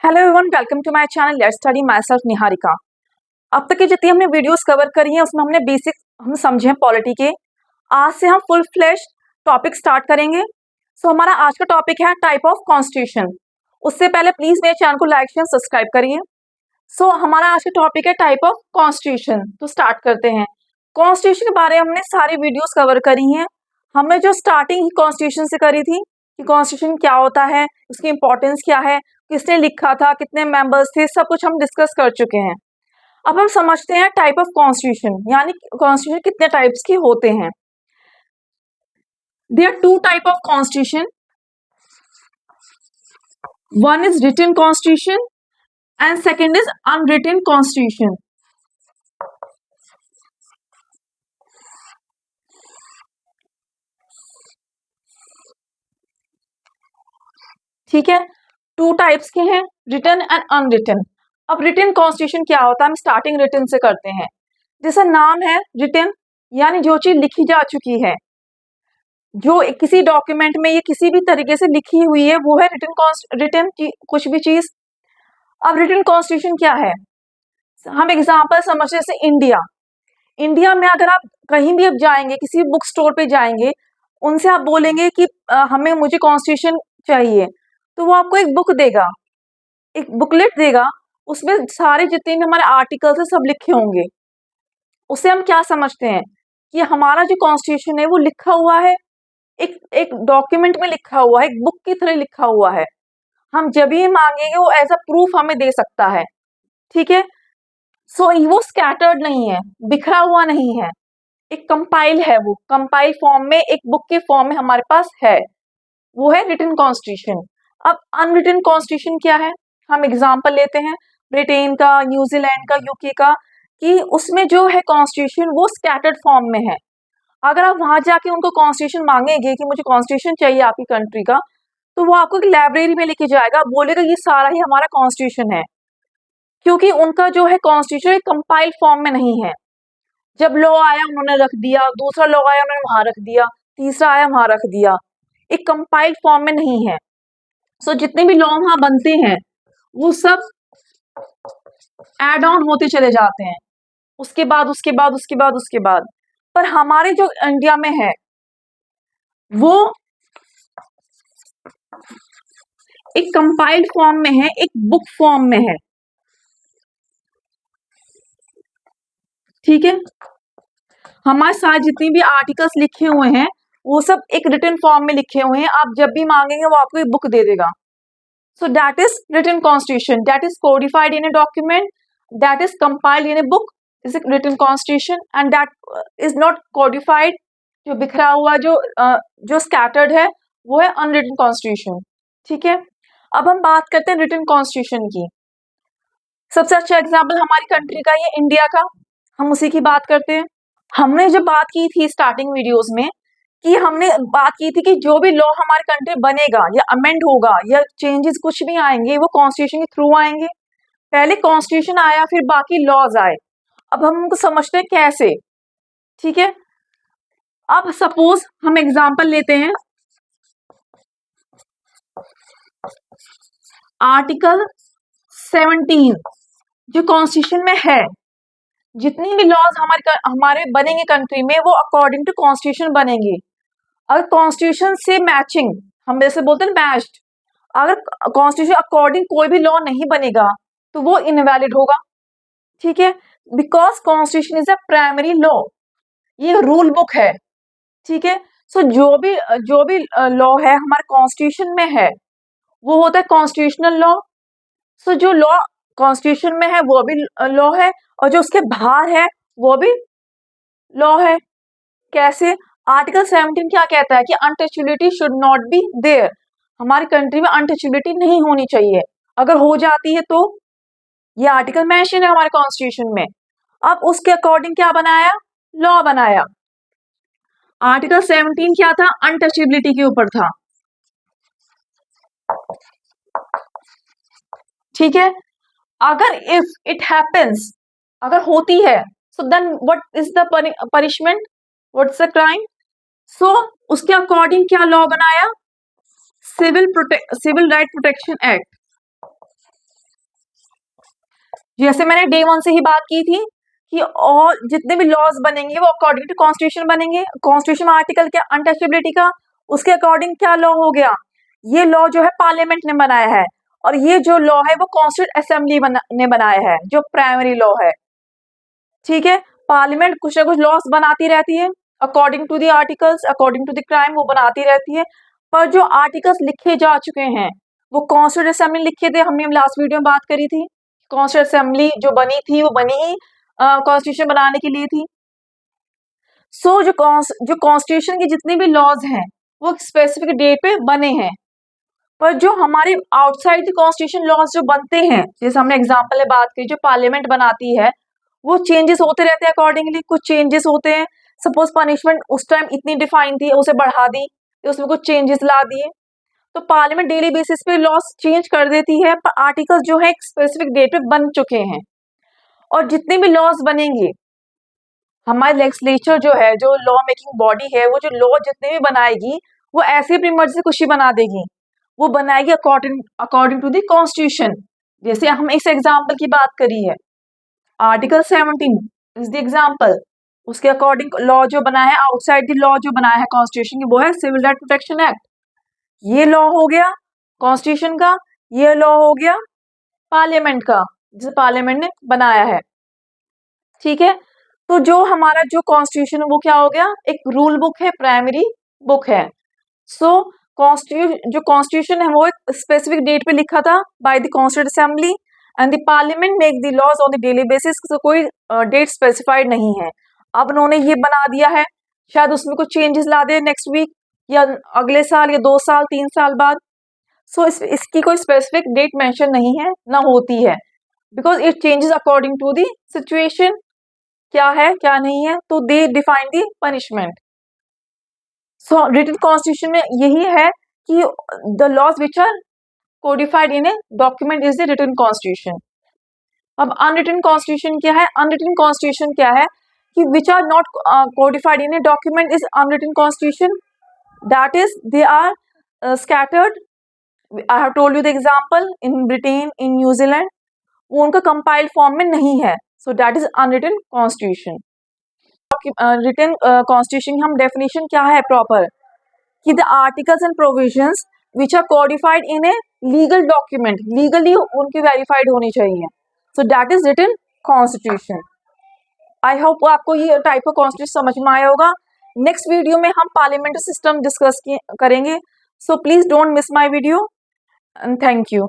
Hello everyone, welcome to my channel let's study myself Niharika. अब तक की जितनी हमने वीडियोस कवर करी हैं उसमें हमने बेसिक हम समझे हैं पॉलिटी के। आज से हम फुल फ्लैश टॉपिक स्टार्ट करेंगे। हमारा आज का टॉपिक है टाइप ऑफ कॉन्स्टिट्यूशन। उससे पहले प्लीज मेरे चैनल को लाइक शेयर सब्सक्राइब करिए। हमारा आज का टॉपिक है टाइप ऑफ कॉन्स्टिट्यूशन। तो स्टार्ट करते हैं। कॉन्स्टिट्यूशन के बारे में हमने सारी वीडियोस कवर करी हैं। हमने जो स्टार्टिंग ही कॉन्स्टिट्यूशन से करी थी कि कॉन्स्टिट्यूशन क्या होता है, उसकी इंपॉर्टेंस क्या है, किसने लिखा था, कितने मेंबर्स थे, सब कुछ हम डिस्कस कर चुके हैं। अब हम समझते हैं टाइप ऑफ कॉन्स्टिट्यूशन, यानी कॉन्स्टिट्यूशन कितने टाइप्स के होते हैं। There are two type of constitution. One is written constitution and second is unwritten constitution. ठीक है, टू टाइप्स के हैं, रिटन एंड अनरिटन। अब रिटन कॉन्स्टिट्यूशन क्या होता है, हम स्टार्टिंग रिटन से करते हैं। जैसा नाम है रिटन, यानी जो चीज लिखी जा चुकी है, जो किसी डॉक्यूमेंट में ये किसी भी तरीके से लिखी हुई है, वो है रिटन कुछ भी चीज। अब रिटन कॉन्स्टिट्यूशन क्या है, हम एग्जांपल समझते हैं। जैसे इंडिया में अगर आप कहीं भी अब जाएंगे, किसी बुक स्टोर पे जाएंगे, उनसे आप बोलेंगे कि मुझे कॉन्स्टिट्यूशन चाहिए, तो वो आपको एक बुक देगा, एक बुकलेट देगा। उसमें सारे जितने भी हमारे आर्टिकल्स है सब लिखे होंगे। उससे हम क्या समझते हैं कि हमारा जो कॉन्स्टिट्यूशन है वो लिखा हुआ है, एक एक डॉक्यूमेंट में लिखा हुआ है, एक बुक की तरह लिखा हुआ है। हम जब भी मांगेंगे वो एज अ प्रूफ हमें दे सकता है। ठीक है, वो स्कैटर्ड नहीं है, बिखरा हुआ नहीं है, एक कंपाइल है, वो कंपाइल फॉर्म में, एक बुक के फॉर्म में हमारे पास है, वो है रिटन कॉन्स्टिट्यूशन। अब अनरिटन कॉन्स्टिट्यूशन क्या है, हम एग्जाम्पल लेते हैं ब्रिटेन का, न्यूजीलैंड का, यूके का, कि उसमें जो है कॉन्स्टिट्यूशन वो स्कैटर्ड फॉर्म में है। अगर आप वहां जाके उनको कॉन्स्टिट्यूशन मांगेंगे कि मुझे कॉन्स्टिट्यूशन चाहिए आपकी कंट्री का, तो वो आपको एक लाइब्रेरी में लेके जाएगा, बोलेगा ये सारा ही हमारा कॉन्स्टिट्यूशन है, क्योंकि उनका जो है कॉन्स्टिट्यूशन कंपाइल फॉर्म में नहीं है। जब लॉ आया उन्होंने रख दिया, दूसरा लॉ आया उन्होंने वहां रख दिया, तीसरा आया वहां रख दिया, एक कंपाइल फॉर्म में नहीं है। जितने भी लॉ वहां बनते हैं वो सब एड ऑन होते चले जाते हैं, उसके बाद उसके बाद उसके बाद उसके बाद। पर हमारे जो इंडिया में है वो एक कंपाइल्ड फॉर्म में है, एक बुक फॉर्म में है। ठीक है, हमारे साथ जितनी भी आर्टिकल्स लिखे हुए हैं वो सब एक रिटन फॉर्म में लिखे हुए हैं। आप जब भी मांगेंगे वो आपको एक बुक दे देगा। That is written constitution, that is codified in a document, that is compiled in a book, is a written constitution, and that is not codified, जो बिखरा हुआ, जो स्कैटर्ड है, वो है अनरिटन कॉन्स्टिट्यूशन। ठीक है, अब हम बात करते हैं रिटन कॉन्स्टिट्यूशन की। सबसे अच्छा एग्जाम्पल हमारी कंट्री का, ये इंडिया का, हम उसी की बात करते हैं। हमने जब बात की थी स्टार्टिंग वीडियोस में, कि हमने बात की थी कि जो भी लॉ हमारे कंट्री बनेगा या अमेंड होगा या चेंजेस कुछ भी आएंगे वो कॉन्स्टिट्यूशन के थ्रू आएंगे। पहले कॉन्स्टिट्यूशन आया, फिर बाकी लॉज आए। अब हम उनको समझते हैं कैसे। ठीक है, अब सपोज हम एग्जांपल लेते हैं, आर्टिकल 17 जो कॉन्स्टिट्यूशन में है, जितनी भी लॉज हमारे बनेंगे कंट्री में वो अकॉर्डिंग टू कॉन्स्टिट्यूशन बनेंगे। अगर कॉन्स्टिट्यूशन से मैचिंग, हम जैसे बोलते हैं मैच्ड, अगर कॉन्स्टिट्यूशन अकॉर्डिंग कोई भी लॉ नहीं बनेगा तो वो इनवैलिड होगा। ठीक है, because constitution is a primary law, ये रूल बुक है। ठीक है, जो भी लॉ है हमारे कॉन्स्टिट्यूशन में है वो होता है कॉन्स्टिट्यूशनल लॉ। जो लॉ कॉन्स्टिट्यूशन में है वो भी लॉ है, और जो उसके बाहर है वो भी लॉ है। कैसे, आर्टिकल 17 क्या कहता है कि untouchability should not be there, हमारी कंट्री में अनटचेबिलिटी नहीं होनी चाहिए, अगर हो जाती है तो ये आर्टिकल मेंशन है हमारे कॉन्स्टिट्यूशन में। अब उसके अकॉर्डिंग क्या बनाया, लॉ बनाया। आर्टिकल 17 क्या था, अनटचेबिलिटी के ऊपर था। ठीक है, अगर इफ इट हैपेंस, अगर होती है, so then what is the punishment, what's the crime. उसके अकॉर्डिंग क्या लॉ बनाया, सिविल राइट प्रोटेक्शन एक्ट। जैसे मैंने डे 1 से ही बात की थी कि और जितने भी लॉज बनेंगे वो अकॉर्डिंग टू कॉन्स्टिट्यूशन बनेंगे। कॉन्स्टिट्यूशन आर्टिकल क्या, अनटचेबिलिटी का, उसके अकॉर्डिंग क्या लॉ हो गया, ये लॉ जो है पार्लियामेंट ने बनाया है, और ये जो लॉ है वो कॉन्स्टिट्यूंट असेंबली ने बनाया है, जो प्राइमरी लॉ है। ठीक है, पार्लियामेंट कुछ ना कुछ लॉस बनाती रहती है according to the articles, according to the crime, वो बनाती रहती है। पर जो आर्टिकल्स लिखे जा चुके हैं वो कॉन्स्टिट्यूंट असेंबली लिखे थे, हमने लास्ट वीडियो में बात करी थी। कॉन्स्टिट्यूंट असेंबली जो बनी थी वो बनी ही कॉन्स्टिट्यूशन बनाने के लिए थी। सो जो कॉन्स्टिट्यूशन के जितने भी लॉज हैं वो स्पेसिफिक डेट पे बने हैं, पर जो हमारे आउटसाइड द कॉन्स्टिट्यूशन लॉज जो बनते हैं, जैसे हमने एग्जाम्पल में बात की, जो पार्लियामेंट बनाती है वो चेंजेस होते रहते हैं अकॉर्डिंगली, कुछ चेंजेस होते हैं। सपोज पनिशमेंट उस टाइम इतनी डिफाइन थी, उसे बढ़ा दी, उसमें कुछ चेंजेस ला दिए, तो पार्लियामेंट डेली बेसिस पे लॉस चेंज कर देती है, पर आर्टिकल जो है एक स्पेसिफिक डेट पे बन चुके हैं। और जितने भी लॉज बनेंगे, हमारे लेजिस्लेचर जो है, जो लॉ मेकिंग बॉडी है, वो जो लॉ जितने भी बनाएगी वो ऐसे अपनी मर्जी से कुछ ही बना देगी, वो बनाएगी अकॉर्डिंग टू द कॉन्स्टिट्यूशन। जैसे हम इस एग्जाम्पल की बात करी है, आर्टिकल 17 इज द एग्जाम्पल, उसके अकॉर्डिंग लॉ जो बना है, आउटसाइड द लॉ जो बनाया है कॉन्स्टिट्यूशन की, वो है सिविल राइट प्रोटेक्शन एक्ट। ये लॉ हो गया कॉन्स्टिट्यूशन का, ये लॉ हो गया पार्लियामेंट का, जिसे पार्लियामेंट ने बनाया है। ठीक है, तो जो हमारा जो कॉन्स्टिट्यूशन है वो क्या हो गया, एक रूल बुक है, प्राइमरी बुक है। सो जो कॉन्स्टिट्यूशन है वो एक स्पेसिफिक डेट पे लिखा था by the constituent assembly, and the parliament make the laws on the daily basis. तो कोई डेट स्पेसिफाइड नहीं है। अब उन्होंने ये बना दिया है, शायद उसमें कुछ चेंजेस ला दे नेक्स्ट वीक या अगले साल या 2 साल 3 साल बाद। सो इसकी कोई स्पेसिफिक डेट मेंशन नहीं है, ना होती है, because it changes according to the situation, क्या है क्या नहीं है, तो they define the punishment. So written constitution में यही है कि the laws which are codified in a document is the written constitution. अब अनरिटन कॉन्स्टिट्यूशन क्या है, अनरिटन कॉन्स्टिट्यूशन क्या है कि which are not codified in a document is unwritten constitution, that is they are scattered. I have told you the example, in Britain, in New Zealand, वो उनका compiled form में नहीं है, so that is unwritten constitution. Written constitution की हम definition क्या है proper, कि the articles and provisions which are codified in a legal document, legally उनकी वेरीफाइड होनी चाहिए, so that is written constitution. I hope आपको ये टाइप ऑफ कॉन्स्टिट्यूशन समझ में आया होगा। नेक्स्ट वीडियो में हम पार्लियामेंट्री सिस्टम डिस्कस करेंगे, so please don't miss my video, and thank you.